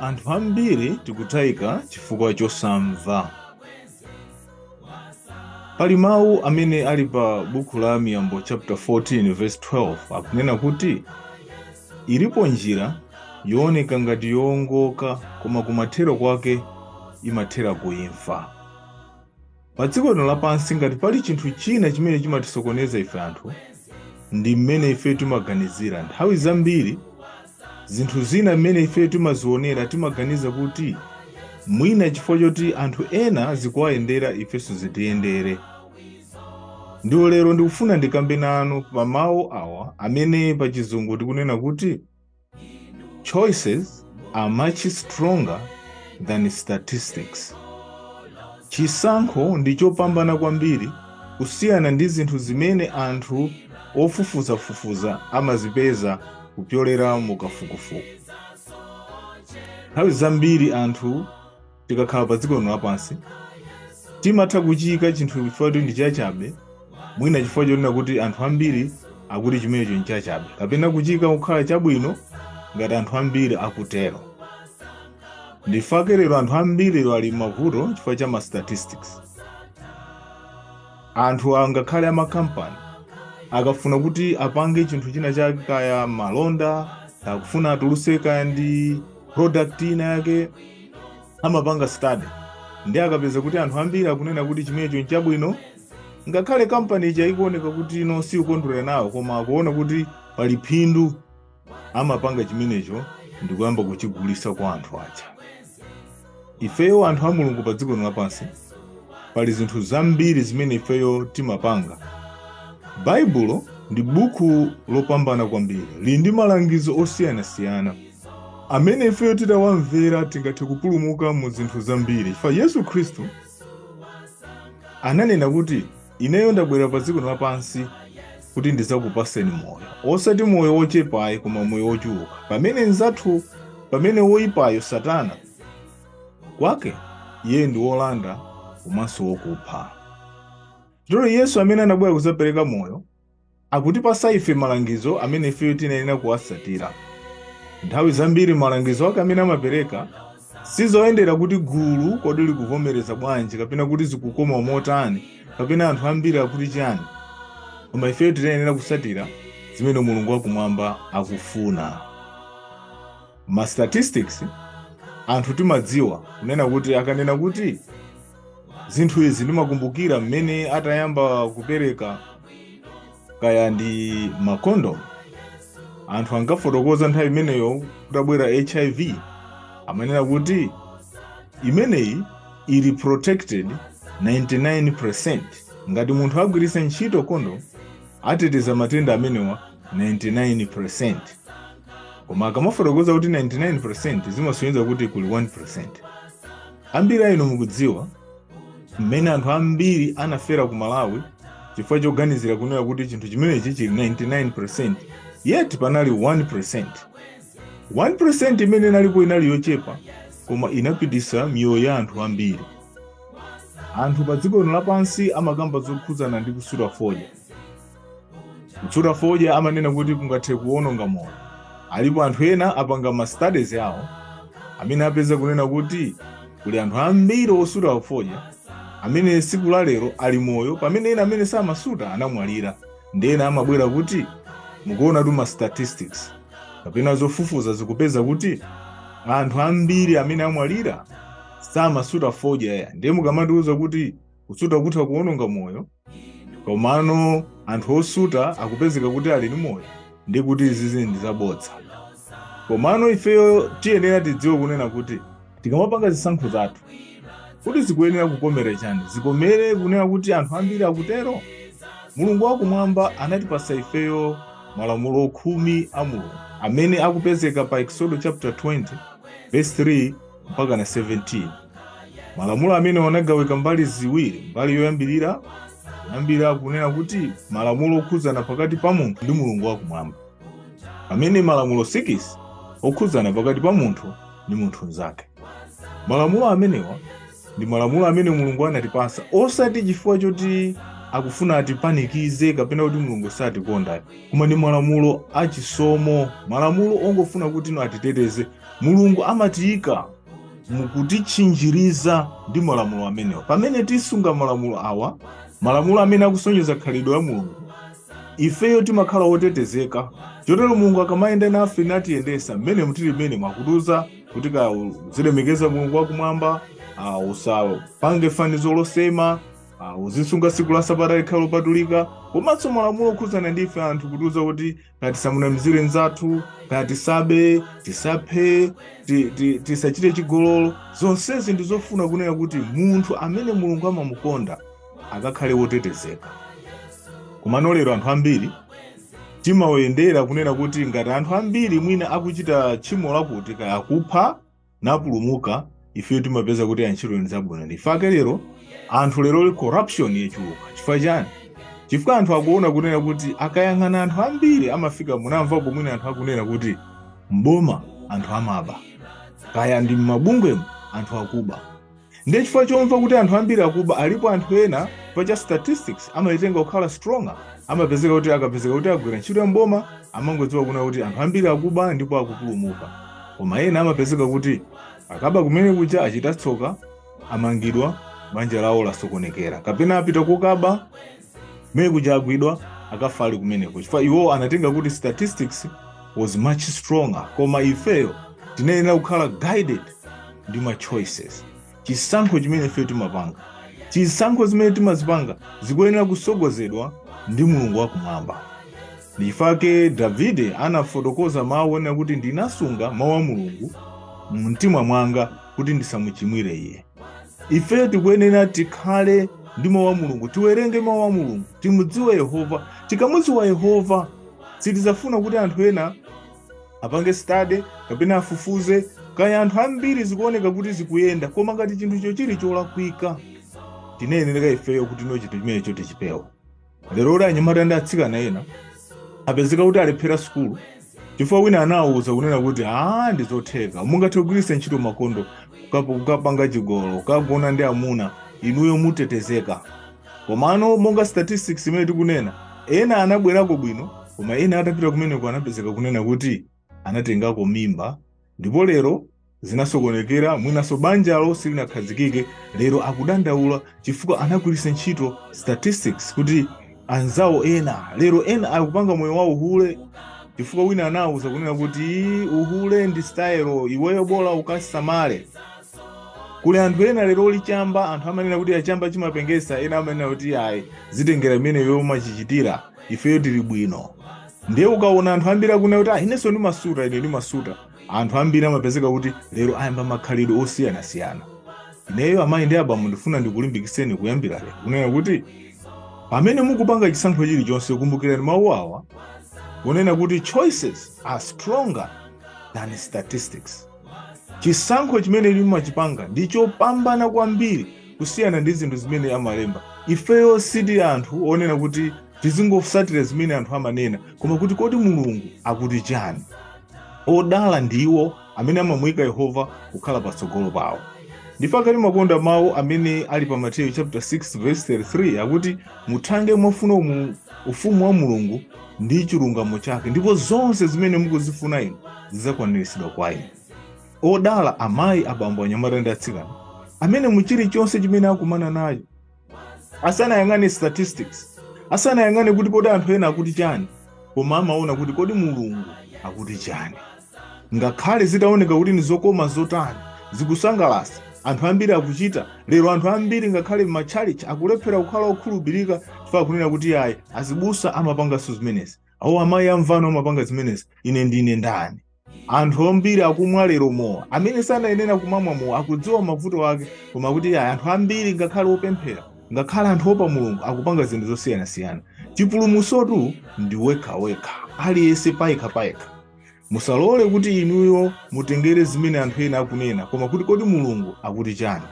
Anthu ambiri tikutayika chifukwa chosamva. Pali mawu amene ali pa buku la Miyambo chapter 14 verse 12 akunena kuti ilipo njira yooneka ngati yowongoka koma kumathero kwake imathera kuimfa. Pa dziko lino lapansi ngati pali chinthu china chimene chimatisokoneza ife anthu ndi mmene ife timaganizira. Nthawi zambiri zinthu zina mmene ife timazionera timaganiza kuti mwina chifukwa choti anthu ena zikuwayendera ifenso zitiyendere. Ndiwo lero ndikufuna ndikambe nanu pa mawu awa amene pa chizungu tikunena kuti choices are much stronger than statistics. Chisankho ndi chopambana kwambiri kusiyana ndi zinthu zimene anthu ofufuzafufuza amazipeza kupyolera mukafukufuku. Nthawi zambiri anthu tikakhala pa dziko lino lapansi timatha kuchika chinthu chifukwa ndi chachabe, mwina chifukwa chonena kuti anthu ambiri akuti chimenecho ndi chachabe, kapena kuchika kukhala chabwino ngati anthu ambiri akutero. Ndifake lero anthu ambiri lero ali mavuto chifukwa cha statistics. Anthu angakhale amakampani akafuna kuti apange chinthu china chake kaya malonda, akufuna atuluse kaya ndi product ina yake, amapanga study. Ndi akapeza kuti anthu ambiri akunena kuti chimenecho ndi chabwino, ngakhale kampani ija ikuoneka kuti ino si ukondwera nawo koma akuona kuti pali phindu, amapanga chimenecho ndi kuyamba kuchigulisa kwa anthu aja. Ifeyo anthu a Mulungu pa dziko lino lapansi pali zinthu zambiri zimene ifeyo timapanga. Baibulo ndi buku lopambana kwambiri, lili ndi malangizo osiyanasiyana amene ifeyo titawamvera tingathe kupulumuka mu zinthu zambiri. Chifukwa Yesu Khristu ananena kuti ineyo ndabwera pa dziko lapansi kuti ndizakupaseni moyo, osati moyo wochepayi koma moyo wochuluka. Pamene woyipayo Satana kwake iye ndi wolanda komanso wokupha. Chotero Yesu amene anabwera kuzapereka moyo akutipasa ife malangizo amene ifeyo tinayenera kuwasatira. Nthawi zambiri malangizo ake amene amapereka sizoyendera kuti gulu kodi likuvomereza bwanji, kapena kuti zikukoma motani, kapena anthu ambiri akuti chani, koma ifeyo tinayenera kusatira zimene Mulungu wakumwamba akufuna. Ma statistics anthu timadziwa kunena kuti akanena kuti zinthu izi ndimakumbukira mmene atayamba kupereka kaya ndi makondomu, anthu angafotokoza nthawi imeneyo kutabwera HIV, amanena kuti imeneyi ili protected 99%. Ngati munthu agwiritsa ntchito kondomu ateteza matenda amenewa 99%. Koma akamafotokoza kuti 99% zimasonyeza kuti kuli 1%. Ambiri inu mukudziwa mmene anthu ambiri anafera ku Malawi chifukwa choganizira kunena kuti chinthu chimenechi chili 99%, yet panali 1%. 1% imene inalipo inali yochepa koma inapitisa miyoyo ya anthu ambiri. Anthu pa dziko lino lapansi amakamba zokhudzana ndi kusuta fodya. Kusuta fodya amanena kuti kungathe kuwononga moyo. Alipo anthu ena apanga ma studies yawo amene apeza kunena kuti kuli anthu ambiri osuta fodya amene siku la lero ali moyo, pamene ena amene samasuta anamwalira. Ndi ena amabwera kuti mukuona ma statistics kapena zofufuza zikupeza kuti anthu ambiri amene amwalira samasuta fodya ya. Ndiye mukamatiuza kuti kusuta kutha kuwononga moyo, komano anthu osuta akupezeka kuti ali ndi moyo, ndi kuti izi ndi zabodza. Komano ifeyo tiyenera tidziwe kunena kuti tikamapanga zisankho zathu kuti zikuyenera kukomera chani, zikomere kunena kuti anthu ambiri akutero. Mulungu wakumwamba anatipasa ifeyo malamulo 10 a Mulungu amene akupezeka pa Exodus chapter 20 verse 3 mpaka na 17. Malamulo amene wanagawika mbali ziwiri. Mbali yoyambirira kunena kuti malamulo okhudzana pakati pa munthu ndi Mulungu wakumwamba, amene malamulo 6 okhudzana pakati pa munthu ndi munthu mnzake. Malamulo amenewa ndi malamulo amene Mulungu anatipasa osati chifukwa choti akufuna atipanikize kapena kuti Mulungu satikonda, koma ndi malamulo achisomo, malamulo ongofuna kuti atiteteze Mulungu amatiyika mukutichinjiriza ndi malamulo amenewa. Pamene tisunga malamulo awa, malamulo amene akusonyeza khalidwe la Mulungu, ifeyo timakhala otetezeka. Chotero Mulungu akamayenda nafe natiyendesa mmene mutili mmene mwakutiuza kuti uzilemekeza Mulungu wakumwamba, usapange fanizo losema, uzisunga tsiku la Sabata likhale lopatulika. Komanso malamulo okhuzana ndife anthu kutiuza kuti ngati samunamizire nzathu, ngati tisabe, tisaphe, tisachite chigololo. Zonsezi ndizofuna kunena kuti munthu amene Mulungu amamukonda akakhale wotetezeka. Komano lero anthu ambiri timawendera kunena kuti ngati anthu ambiri mwina akuchita tchimo lakuti kaya kupha napulumuka, ifeyo timapeza kuti antchito ndi zabwino. Ndifake lero anthu lero corruption yachuluka. Chifukwa chani? Chifukwa anthu akuona kunena kuti akayang'ana anthu ambiri amafika munamvapo mwina anthu akunena kuti mboma anthu amaba, kaya ndi mmabungwemo anthu akuba. Ndiye chifukwa chomva kuti anthu ambiri akuba, alipo anthu ena pacha statistics amaitenga kukhala stronger. Amapezeka kuti akapezeka kuti agwira ntchito ya mboma, amangodziwa kuna kuti anthu ambiri akuba ndipo akupulumuka. Koma ena amapezeka kuti akaba kumene kuja achita tsoka, amangidwa, banja lawo lasokonekera. Kapena apita kukaba, kumene kuja agwidwa, akafa ali kumeneko. Chifukwa iwo anatenga kuti statistics was much stronger. Koma ifeyo tinayenera kukhala guided ndi ma choices. Chisankho chimene ifeyo timapanga, chisankho zimene timazipanga zikuyenera kusogozedwa ndi Mulungu wakumwamba. Ndifake Davide anafotokoza mawu onena kuti ndinasunga mawu a Mulungu mumtima mwanga kuti ndisamuchimwire iye. Ifeyo tikuyenera tikhale ndi mawu a Mulungu, tiwerenge mawu a Mulungu, timudziwe Yehova. Tikamudziwa Yehova, sitizafuna kuti anthu ena apange study kapena afufuze. Kaya anthu ambiri zikuoneka kuti zikuyenda, koma ngati chinthu icho chili cholakwika, tinayenera ifeyo kuti chinthu chimenecho tichipewa. Lero ora anyamata ndi atsikana ena apezeka kuti alephera sukulu chifukwa wina anawuza kunena kuti ndizotheka, mungathe kugwiritsa ntchito makondo, kukapanga chigololo, kugona ndi amuna, inuyo mutetezeka. Komano monga statistics imene tikunena, ena anabwerako bwino, koma ena atapita kumeneko anapezeka kunena kuti anatengako mimba, ndipo lero zinasokonekera, mwinaso banjalo silinakhazikike. Lero akudandaula chifukwa anagwiritsa ntchito statistics kuti anzawo ena, lero ena akupanga moyo wawo uhule chifukwa wina anawuza kunena kuti uhule ndi style, iweyo bola ukasamale. Kule anthu ena lero lichamba, anthu amanena kuti achamba chimapengesa, ena amanena kuti zitengera imene yoma chichitira, ifeyo tili bwino. Ndiye ukaona anthu ambiri akunena kuti inenso ndi masuta, ine ndi masuta, anthu ambiri amapezeka kuti lero ayamba makhalidwe osiyanasiyana. Ineyo amayi ndi abambo ndifuna ndikulimbikitseni kuyambira lero kunena kuti pamene mukupanga chisankho chilichonse, kumbukirani mawu awa kunena kuti choices are stronger than statistics. Chisankho chimene mumachipanga ndicho pambana kwambiri kusiyana ndi zinthu zimene amalemba. Ifeyo siti anthu onena kuti tizingosatira zimene anthu amanena, koma kuti kodi Mulungu akuti chani. Odala ndiwo amene amamuyika Yehova kukhala patsogolo pawo. Ndifaka makonda mawu amene ali pa Mateyu chapter 6 verse 33 akuti muthange mwafuna ufumu wa Mulungu ndi chilungamo chake, ndipo zonse zimene mukuzifuna inu zidzakwaniritsidwa kwa inu. Odala amayi, abambo, anyamata ndi atsikana amene muchili chonse chimene akumana nacho asanayang'ane statistics, asanayang'ane kuti kodi anthu ena akuti chani, koma amaona kuti kodi Mulungu akuti chani. Ngakhale zitaoneka kuti nizokoma zotani, zikusangalatsa, anthu ambiri akuchita. Lero anthu ambiri ngakhale m'machalichi akulephera kukhala okhulupirika chifukwa kunena kuti azibusa amapanganso zimenezi, awo amayi amvano amapanga zimenezi, ine ndine ndani. Anthu ambiri akumwa lero mowa, amene sanayenera kumamwa mowa akudziwa mavuto ake, koma kuti anthu ambiri ngakhale opemphera, ngakhale anthu opa Mulungu akupanga zinthu zosiyanasiyana. Chipulumutsotu ndi wekha, aliyense payekha. Musalole kuti inuyo mutengere zimene anthu ena akunena, koma kuti kodi Mulungu akuti chani.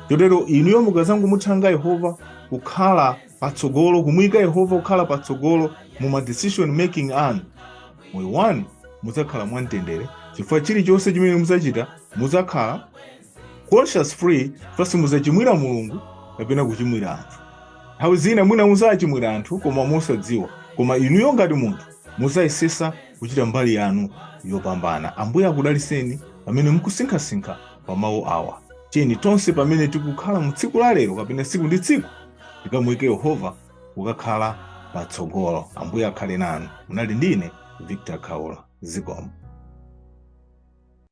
Chotero inuyo mukazangomutchanga Yehova kukhala patsogolo, kumuyika Yehova kukhala patsogolo mu decision making anu, moyo wanu mudzakhala mwamtendere, chifukwa chilichonse chimene mudzachita mudzakhala conscious free, fasi mudzachimwira Mulungu kapena kuchimwira anthu. Nthawi zina mwina mudzachimwira anthu koma mosadziwa, koma inuyo ngati munthu mudzayesesa kuchita mbali yanu yopambana. Ambuye akudaliseni, pamene mukusinkhasinkha pa mawu awa. Tiyeni tonse pamene tikukhala mu tsiku la lero kapena tsiku ndi tsiku tikamuyike Yehova kukakhala patsogolo. Ambuye akhale nanu. Munali ndine Victor Khaula. Zikomo.